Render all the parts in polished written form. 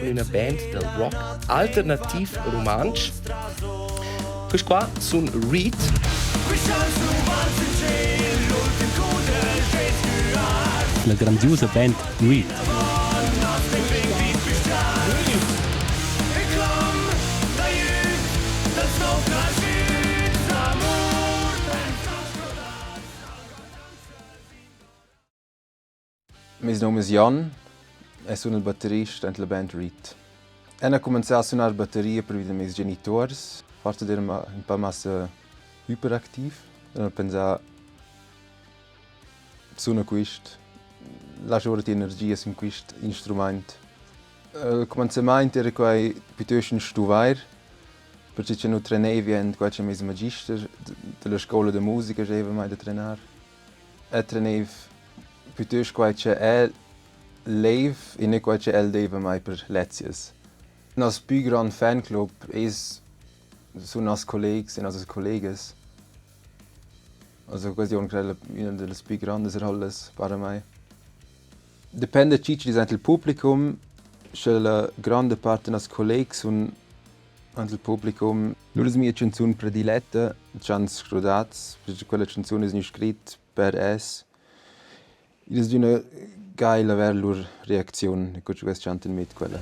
una band del rock alternativ romansch. Questi qua sono Reed. La grandiosa band Reed. Meu nome é Jan, sou o baterista della band Reed. Eu comecei a suonar bateria per via meus genitores, parte era um pouco mais hyperactivo. Eu pensava, suona questo, lascio ora energia com questo instrumento. O cominciamento era quai piuttosto studiare, perché c'è un traineivien, qua c'è mes magister della scuola di musica, che aveva mai da treinare. E trainev piuttosto quai c'è live e non quai c'è deva mai per lezioni. Il nostro più grande fanclub sono i nostri colleghi e i nostri colleghi. Also questa è una delle più grandi rolle per me. Dipende da il pubblico, c'è la grande parte dei nostri colleghi sono il pubblico. Loro mie canzoni predilette, c'hanno scrodate, perché quella canzone è scritta per es. Ed è una geile avere loro reazione, e cosa che cantan mit quella.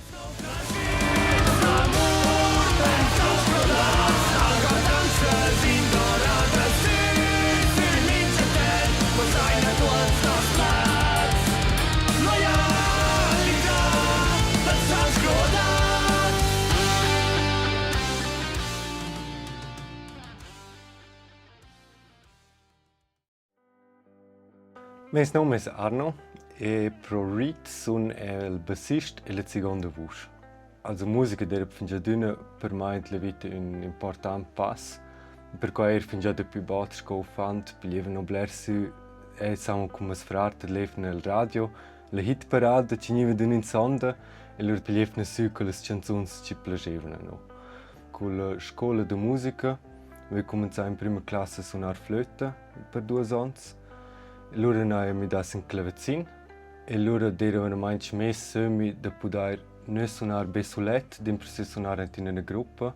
Meu nome é Arno e pro Reed sono il bassista e la seconda voce. Also musica deve fingià per me la vita un importante passo, perché fingià da più batte scoffante, per non blersi e siamo come sfrarte leva nel radio, la hit parade ci niva in sonda e loro per su con le canzoni ci piacevano. Con la scuola di musica, vi cominciamo in prima classe a suonare flöte per 2 anni. Loro mi dassero un clavecin e loro devono mangiare messo da poter non suonare bessolette, di suonare in una gruppa.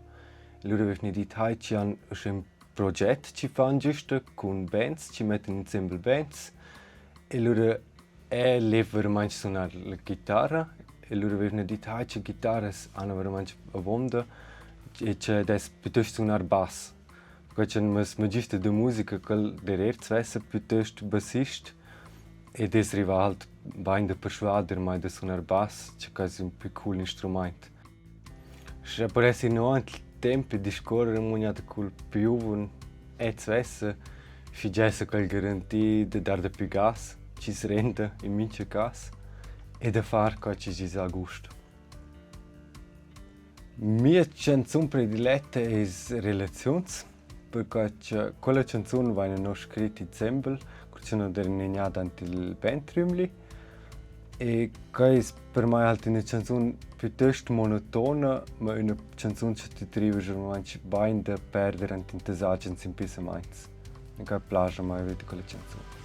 Loro avevano detto che ci hanno un progetto ci fanno giusto con bands, ci mettono insieme bands e loro levano suonare la chitarra e loro avevano detto che le chitarre hanno veramente una vonda e c'è piuttosto suonare basso. C'è un magista di musica che deve essere piuttosto bassista e è arrivato bene da persuadere mai da suonare basso, c'è quasi un più cool strumento. Se per essere no il tempo di scorrere moneta col più e svesse, figesse quel garantia di dare più gas, ci si rende in mince gas e da fare che ci si sa gusto. Mia canzone prediletta è Relazions. Perché quella canzone viene scritta insieme, che non è negnata nel bandrumli e che è per me una canzone piuttosto monotona, ma una canzone che ti trova veramente bene da perdere in tesaggi in pensamenti. E che piace a me vedere quella canzone.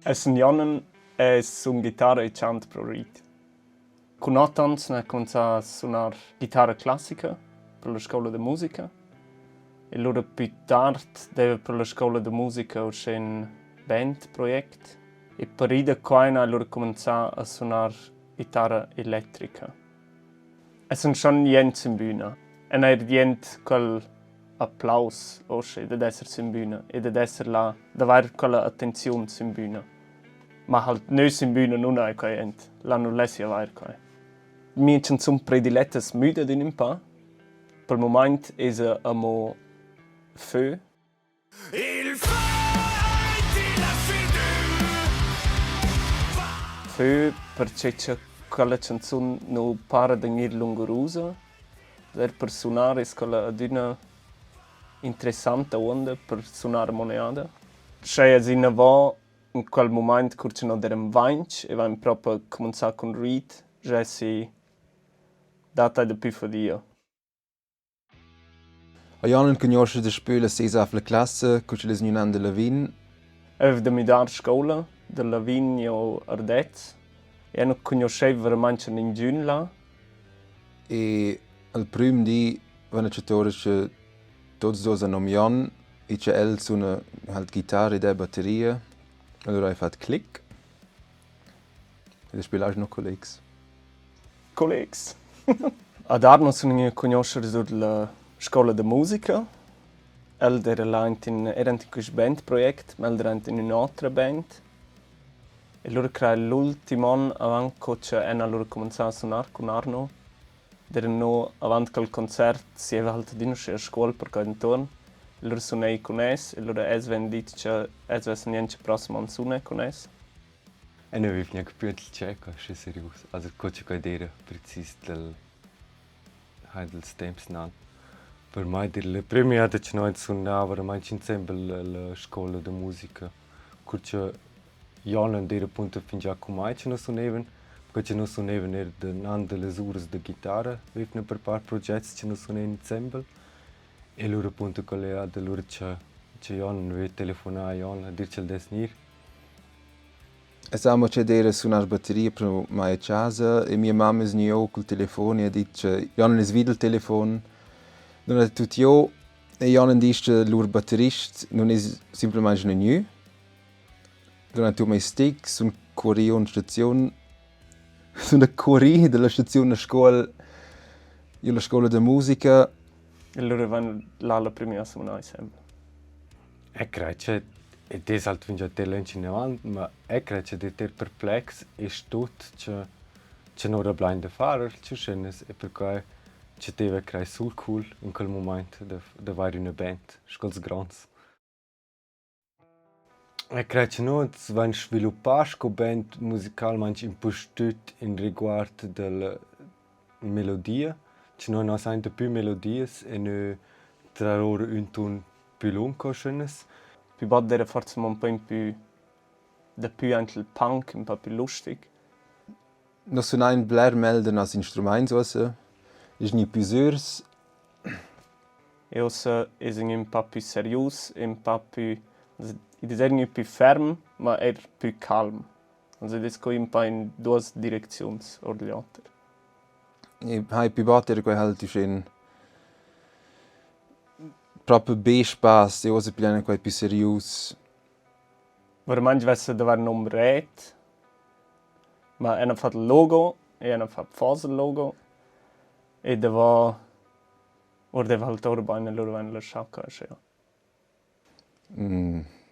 Sono Jan e suono chitarra e canto pro Reed. Con 8 anni ho cominciato a suonare chitarra classica per la scuola di musica e allora più tardi devo per la scuola di musica uscire un band progetto e per rida quaina allora cominciato a suonare chitarra elettrica. E sono schon gente in bühne e non è gente quel applaus osce ed essere in bühne ed essere là da avere quella attenzione in bühne. Ma halt nös in bühne non hai gente, l'hanno lessi avere qua. Mia canzone prediletta è müde di un po'. Per il momento è a mo feu. Il feu perché c'è quella canzone non para di venire lungosa. Per suonare è quella di una interessante onda per suonare moneta. C'è in quel momento che non era un vanch e abbiamo proprio cominciato con Reed, Jesse data da più fadia. A Janen conosce de spüle seis af la classe, cuce les nunan de Lavin, Ev da midar scola, da Lavigno Ardez. E non conoscevo veramente nessuno là. e al prüm di vanno c'è che tots dos a nomion e c'è el suona halt chitarra e batteria. Allora hai fatto click. E spielage noch collegs. Collegs. Ad Arno sono io conoscere sulla scuola di musica. Era in questo bandprojekt, ma era in un'altra band. E loro creano l'ultimo anno avanti che hanno cominciato a suonare con Arno. Erano avanti col concerto, si aveva halt di a scuola per cael intorno. E loro suonai con es, e loro es vengono detto che es vessono niente prossimo anno suonare con es. E non avevo neanche più il cieco, se serios. Also, cosa che dire precis del stamps nan. Per me, le prime anni che noi suonavamo, ma insieme alla scuola di musica. Curce io non dire appunto fin già come ci non suonavano, perché non suonavano era de le ore di chitarra, avevano per par progetti che non suonavano insieme. E loro appunto con le ad loro che io non avevo telefonato io a dirci il desnir. E siamo c'è dire suonare batteria per mia casa e mia mamma è io col telefono e ha detto che io non è video il telefono. Non è tutto io e io non dice che l'ur batterista non è semplicemente new. Non è tu mai stick, sono corrio in stazione. Sono corri della stazione a scuola, io la scuola di musica. E loro vanno là la prima a suonare sempre. E credo che è halt fin già in avanti, ma è credo che è perplex e tutto che non era blind da fare, che scenes e per cui ci deve creare sul cool in quel momento da fare una band, scuols grans. E credo che noi vanno sviluppare come band musicalmente impostut in riguardo della melodia, che noi non abbiamo più melodie e noi tra loro un ton più lungo scenes. Più bad era forse un po' più da più anche il punk, un po' più lustig. Non sono ein Blair melden als Instrument, also ist nie più sers. E ora è un po' più serious, un po' più è non più fermo, ma è più calmo. Also das geht un po' in due direzioni o le altre. E hai più battere quei halt in proprio B-Spaß, e ose pigliano quei più serious. Veramente vesse da var un ret, ma hanno fatto il logo e hanno fatto fase il logo e deva ora deve halt ora bene loro vanno la sciacca ja.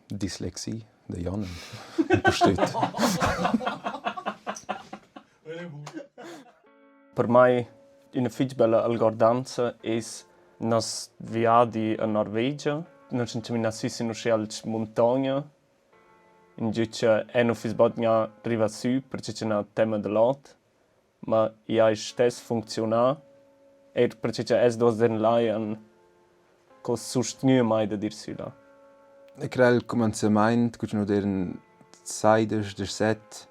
Dyslexie, der Jannen. Bestimmt. Per me una fitch bella algordanza è nos viadi a Norvegia, non ci mi nassi in scialc montagna. In giudice è non fisbotnia riva su perché c'è un tema dell'alt, ma io stesso funziona e perché c'è es dos den laien cos sustenu mai da dir sula. Ik krijg il commencement, kun je nog deren siders, der set.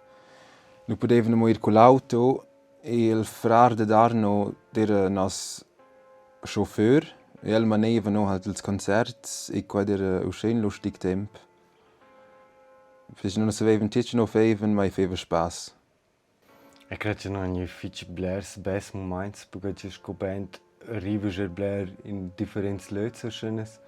Nu podevo nog ir con l'auto e il frar de Darno der nas chauffeur. E el maneva nog halt ils concerts e qua der schön lustig temp. Fis non sapevan titchen of even, ma feva spaß. E credo che non è fitch blairs best moments, perché c'è scopent river blair in differenti lözer schönes.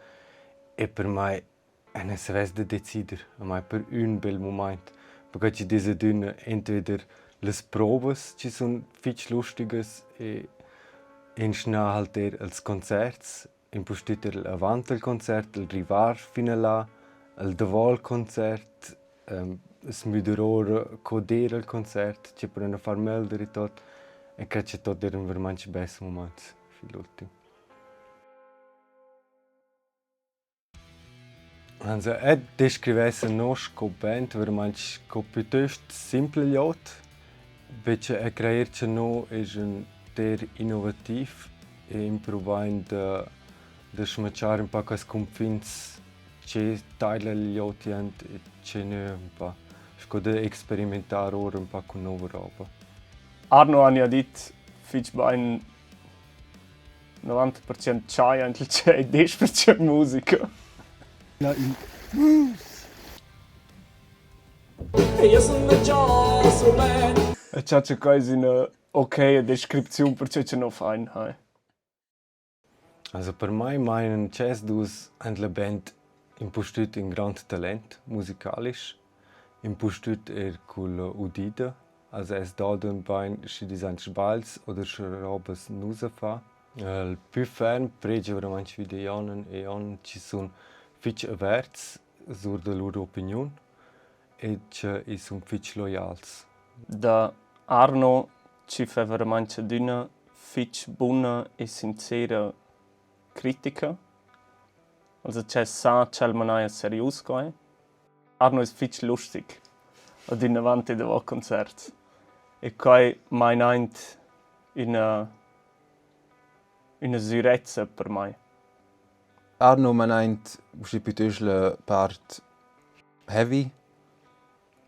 E per me è una svez de decider, ma per un bel moment, perché c'è diese dünne entweder les proves, ci sono fitch lustiges e in schnell halt der als concerts, in postiter avant il concert, il rivar fino là, il daval concert, smiderore codere il concert, ci prende far melder e tot, e credo che tot erano veramente best moments fill'ultimo. Also, descrivesse nos co band veramente co piuttosto simple lot, invece a crearci no è un ter innovativ e improvando da smacciare un po' con confins che taglia gli otti e che ne un po'. Sco da sperimentare ora un po' con nuova roba. Arno ha ja dit fich bein 90% chai anche c'è 10% musica. Ja, in E c'è quasi una okay descrizione perché c'è no fein hai. Also per mij meinen Jazz-Dus eine Band impostut in grand talent musikalisch, impostut con udida, also es da d'un bein si design sbals oder robes nusa fa. Il più ferm prege veramente wie die Janen e an ci son fitch averts sur de loro opinion e ci son fitch loyals. Da Arno ci fa veramente d'una fitch buona e sincera critica. Also c'è sa c'è manai serius coi. Arno è fitch lustig. Ad in avanti da concert. E coi mein eint in una sicurezza per me. Arno meint usci piuttosto la part heavy.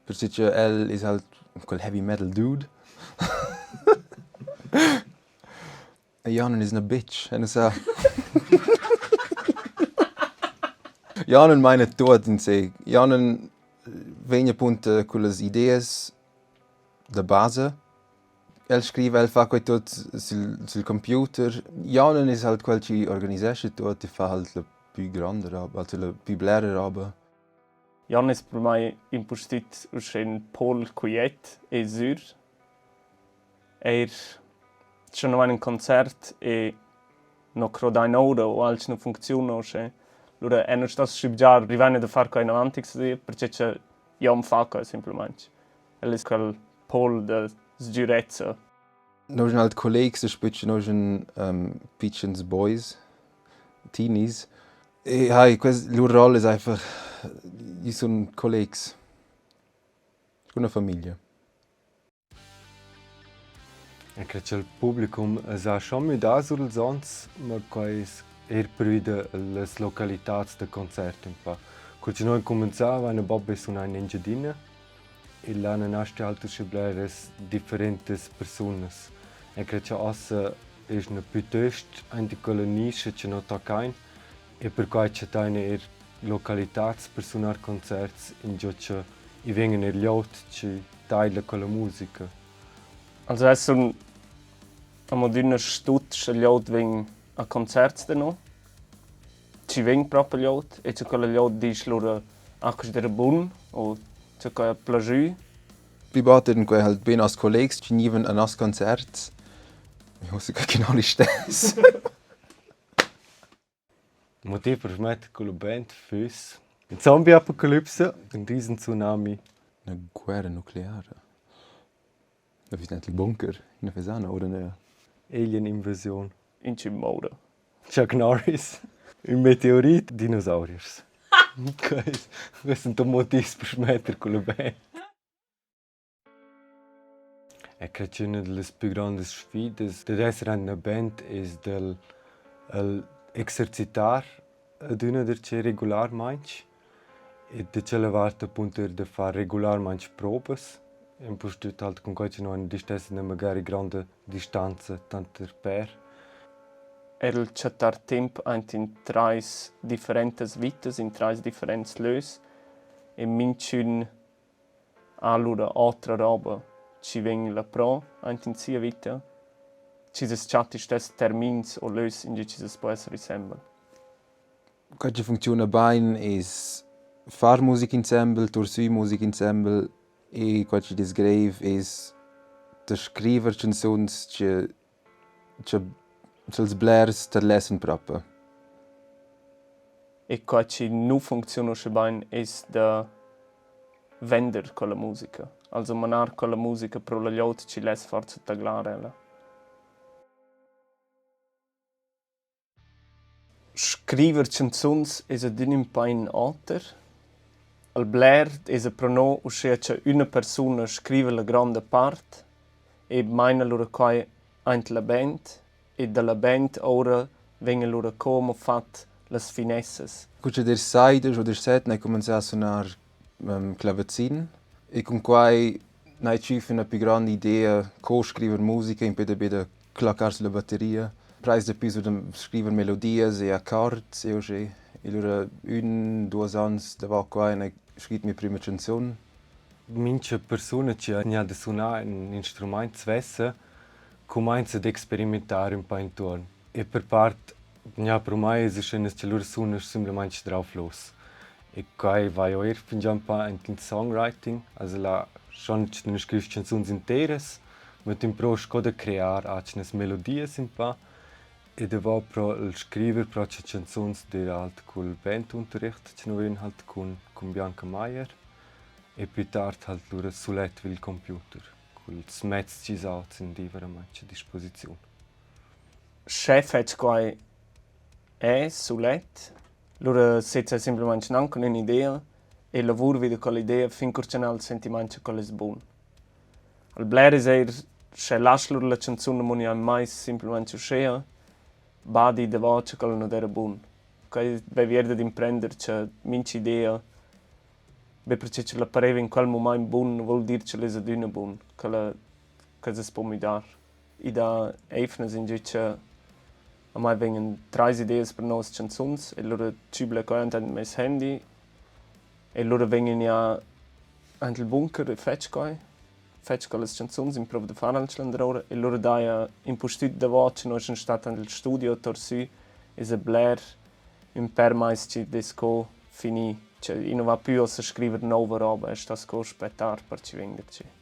Perché el is halt quel heavy metal dude. E Janen is una bitch, en sa. Janen meint tot in se. Janen vegna punta quelle ideas da base. El scrive, el fa quei tot sul computer. Janen is halt quel ci organisesce tot e fa halt la più grande roba, also la più blera roba. Jan ist per me impostit un Paul quiet e sur. C'è un concert e non credo in ora o altro non funziona. Allora è non sta già arrivando a fare in avanti perché c'è Jan fa semplicemente. E è quel Paul da sicurezza. Noi sind halt colleagues, da spitzen noi Pitchens Boys, Teenies. E hai, loro rolle ist einfach, die sind colleagues. Una famiglia. E credo che il pubblico sa schon mit da sul sons, ma quais per wieder les localitats de concerti un po'. Quando noi cominciava una bobbe su una engiadina e là nasce altre scibleres differentes personas. E credo che ossa è una piuttosto anche quella niche che non tocca e per cui c'è eine localitats personar concerts in giocia i vengono gli altri che taglia con la musica. Also es ist ein moderner Stutz, ein Lied wegen a Konzert no. Ci veng proprio Lied e c'è quella Lied di loro anche der bun o c'è quella plagiu. Privat quei halt ben als colleagues, ci niven a nas concerts. Ich weiß gar genau nicht das. Il motivo per mettere con la band fosse una zombie-apocalypse, un Riesen-Tsunami. Una guerra nucleare. Da ist nicht il bunker in Fesana, oder nicht? Alien-Invasion. In Cimmoda. Chuck Norris. Un Meteorit. Dinosauriers. Questo è un motivo per mettere con la band. E credo che una delle più grandi sfide di essere una band è exercitar ad una derce regularmente e de cele varte appunto de far regularmente probes e impostut halt con quai no una distesa na magari grande distanza tanto per C'è tempo in tre differenti vite, in tre differenti lös e minciun allora altra roba ci veng la pro in sia vita. Ci sono stati termini o lös in cui ci può essere insieme. Quel che funziona bene è fare musica insieme, tornare musica insieme e quel che è grave è scrivere canzoni che els blers te lesen proprio. E quel che non funziona bene è da vendere con la musica. Also manar con la musica per gli altri ci les forza taglare. Scrivere canzoni è un po' in alter. Al Blair è un prono che una persona scrive la grande parte e meine loro coi anche la band e dalla band ora vengono loro come fat le finesses. Quando der sai, oder seit, ne comincia a suonar clavecin e con quai Nein, ci una più grande idea, co-scrivere musica, in pede clacar sulla batteria. Preis più su scrivere melodie e accordi, e così. E allora, 1-2 anni dopo qua, ho scritto la mia prima canzone. Minche persone che hanno da suonare un strumento svesse cominciano ad sperimentare un po' intorno. E per parte, per me è che loro suonano semplicemente drauf los. E qua vai io fingiamo un po' in songwriting, also la schon non scrivo canzoni intere, ma in pro scoda creare anche melodie un po'. E dopo pro scrivere pro canzoni di halt col bandunterricht, che noi halt con Bianca Meier. E più tardi halt loro sulet il computer, con smezz ci in diveramente a disposizione. Chef hat quai sulet. Loro setza semplicemente anche un'idea e lavoro vede con l'idea finché il sentimento con le buon. Al blare sei se lascia loro la canzone non è mai semplicemente uscita, badi de voce con non era buon. Kai vai verde di imprendere che minci idea perché la pareva in quel momento buon vuol dire che le è una buon, che si può mi dare. E da eifnes in giudice a me vengono 3 idee per nuove canzoni e loro cible cogliano il mio handy e loro vengono ja nel bunker e faccio le canzoni in prova di fare al e loro danno in posto da voce noi sono stati nel studio torsi e se blair un per mais ci disco finì cioè non va più a scrivere nuove robe e sta a aspettare per ci venderci.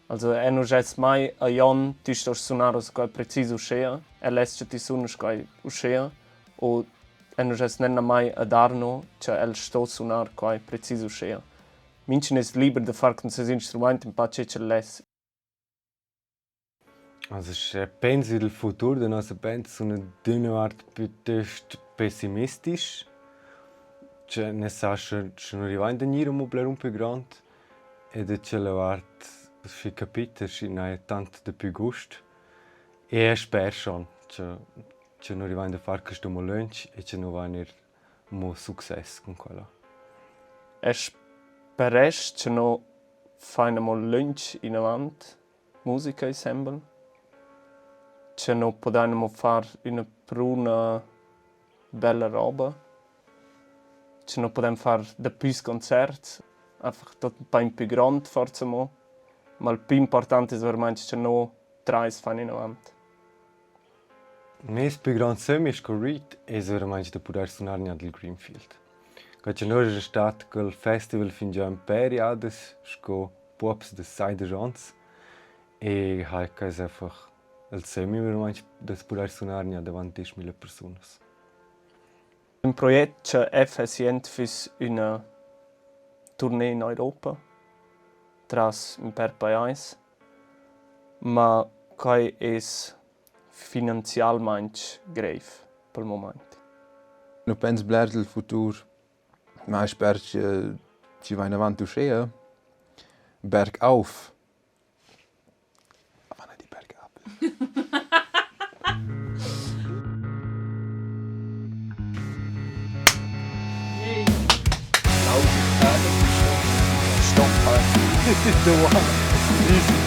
Also non c'è mai a Jan ti sto suonare con preciso uscire e l'est ti suona con uscire o non c'è nemmeno mai a Darno cioè el sto suonare con preciso uscire. Minchen ist lieber de fare con questi strumenti un po' c'è l'es. Also ich penso il futuro della nostra band sono di una arte piuttosto pessimistisch. Cioè ne sa che non arriva in venire un po' più grande e che la arte si capite che non è tanto di più gusto e spero schon che non arriva a fare questo lunch e che non va a avere un successo con quello. Spero che non facciamo lunch in avanti, musica ensemble, che non possiamo fare una pruna bella roba, che non possiamo fare da più concerti, einfach un po' più grande forse mo. Ma il più importante è veramente che non 3 fanno in avanti. Il mio più grande sogno è con Reed è veramente di poter suonare nel Greenfield. Quando noi siamo stati al festival fin già in periades, con Pops de Side Jans e hai einfach il sogno veramente di poter suonare davanti a 10.000 persone. Un progetto che effettivamente fis una tournée in Europa. Tras un per país, ma che è finanzialmente grave per il momento. Non penso bler del futuro, ma spero che ci vai in avanti uscire. Bergauf. Aber nicht die Bergab. Stop, the one.